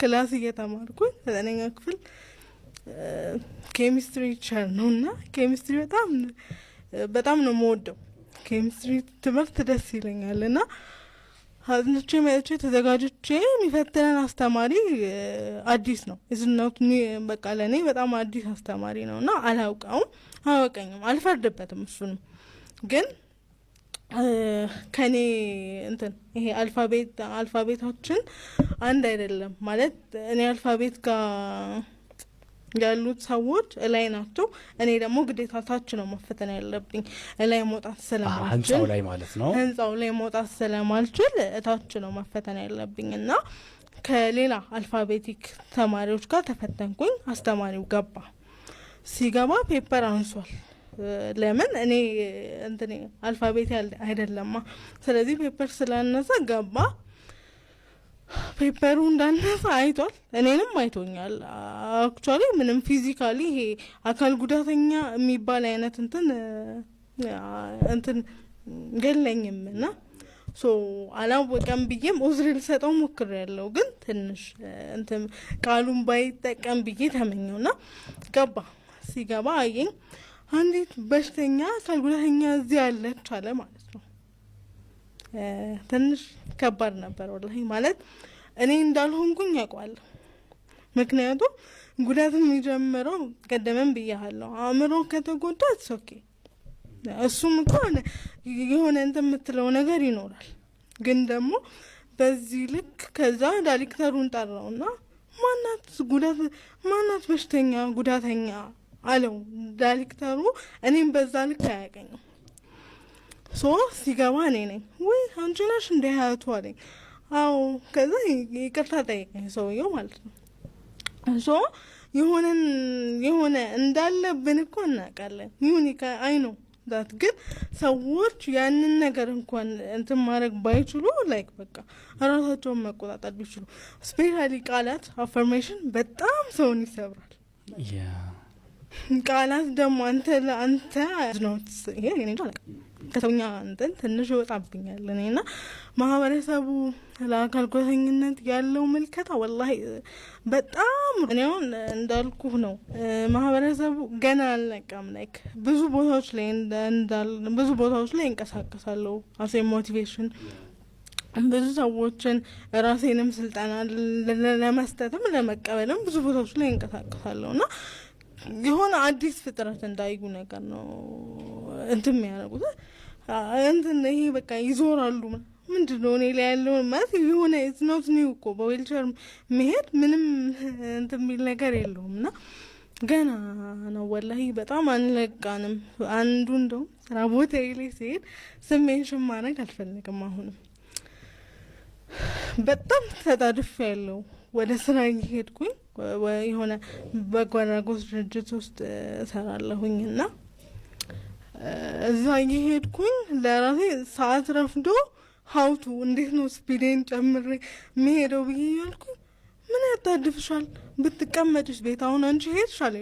ክላስ እየተማርኩኝ 9ኛ ክፍል ኬሚስትሪ ቸር ነውና ኬሚስትሪ በጣም ነው የምወደው። ኬሚስትሪ ትምህርት ደስ ይለኛልና ሀዝንቼ መጥቼ ተዘጋጅቼ የሚፈትነን አስተማሪ አዲስ ነው። እዝናው በቃ ለኔ በጣም አዲስ አስተማሪ ነውና አላውቀኝም፣ አልፈርድበትም። እሱንም ግን ከኔ ይሄ አልፋቤታችን አንድ አይደለም ማለት እኔ አልፋቤት ጋር ያሉት ሰዎች እላይ ናቸው። እኔ ደግሞ ግዴታ ታች ነው መፈተን ያለብኝ። እላይ መውጣት ስለማልችል ህንጻው ላይ ማለት ነው። ህንጻው ላይ መውጣት ስለማልችል ታች ነው መፈተን ያለብኝና ከሌላ አልፋቤቲክ ተማሪዎች ጋር ተፈተንኩኝ። አስተማሪው ሲገባ ፔፐር አንሷል። ለምን እኔ አልፋቤት አይደለማ። ስለዚህ ፔፐር ስላነሳ ገባ። ፔፐሩ እንዳነሳ አይቷል፣ እኔንም አይቶኛል። አክቹአሊ ምንም ፊዚካሊ ይሄ አካል ጉዳተኛ የሚባል አይነት ገለኝም እና አላወቀም ብዬም ኡዝር ልሰጠው ሞክሬያለሁ። ግን ትንሽ ቃሉን ባይጠቀም ብዬ ተመኘውና ሲገባ አየኝ። አንዲት በሽተኛ አካል ጉዳተኛ እዚህ ያለች አለ ማለት ነው። ትንሽ ከባድ ነበር ወላሂ። ማለት እኔ እንዳልሆንኩኝ ያውቃለሁ። ምክንያቱም ጉዳት የሚጀምረው ቀደመን ብያለሁ፣ አእምሮ ከተጎዳ ኦኬ፣ እሱም እንኳን የሆነ የምትለው ነገር ይኖራል። ግን ደግሞ በዚህ ልክ ከዛ ዳይሬክተሩን ጠራውና ማናት በሽተኛ ጉዳተኛ አለው ዳይሬክተሩ። እኔም በዛ ልክ አያውቀኝም። ሲገባ እኔ ነኝ ወይ አንቺ ነሽ እንደ ሀያቱ አለኝ። አዎ። ከዛ ይቅርታ ጠይቀኝ ሰውየው ማለት ነው። የሆነ እንዳለብን እኮ እናውቃለን። አይ ነው ዛት ግን ሰዎች ያንን ነገር እንኳን ማድረግ ባይችሉ ላይክ በቃ ራሳቸውን መቆጣጠር ቢችሉ፣ ስፔሻሊ ቃላት አፈርሜሽን በጣም ሰውን ይሰብራል። ቃላት ደግሞ አንተ ነው ይሄ ከሰውኛ ትንሽ ይወጣብኛል። እኔና ማህበረሰቡ ለአካል ጉዳተኝነት ያለው ምልከታ ወላሂ በጣም እኔውን እንዳልኩህ ነው። ማህበረሰቡ ገና አልነቃም። ላይክ ብዙ ቦታዎች ላይ እንቀሳቀሳለሁ አሴ ሞቲቬሽን ብዙ ሰዎችን ራሴንም ስልጠና ለመስጠትም ለመቀበልም ብዙ ቦታዎች ላይ እንቀሳቀሳለሁ እና የሆነ አዲስ ፍጥረት እንዳዩ ነገር ነው የሚያደርጉት። ይሄ በቃ ይዞራሉ። ምንድነው እኔ ላይ ያለው ማለት የሆነ ኢዝኖት ኒው እኮ በዊልቸር መሄድ ምንም የሚል ነገር የለውም እና ገና ነው ወላሂ። በጣም አንለቃንም። አንዱ እንደውም ስራ ቦታ ላይ ሲሄድ ስሜንሽን ማድረግ አልፈልግም። አሁንም በጣም ተጣድፍ ያለው ወደ ስራ እየሄድኩኝ የሆነ በጎ አድራጎት ድርጅት ውስጥ እሰራለሁኝ እና እዛ እየሄድኩኝ ለራሴ ሰዓት ረፍዶ ሀውቱ እንዴት ነው ስፒዴን ጨምሬ መሄደው ብዬ ያልኩኝ ምን ያጣድፍሻል ብትቀመጭሽ ቤት አሁን አንቺ ሄድሻል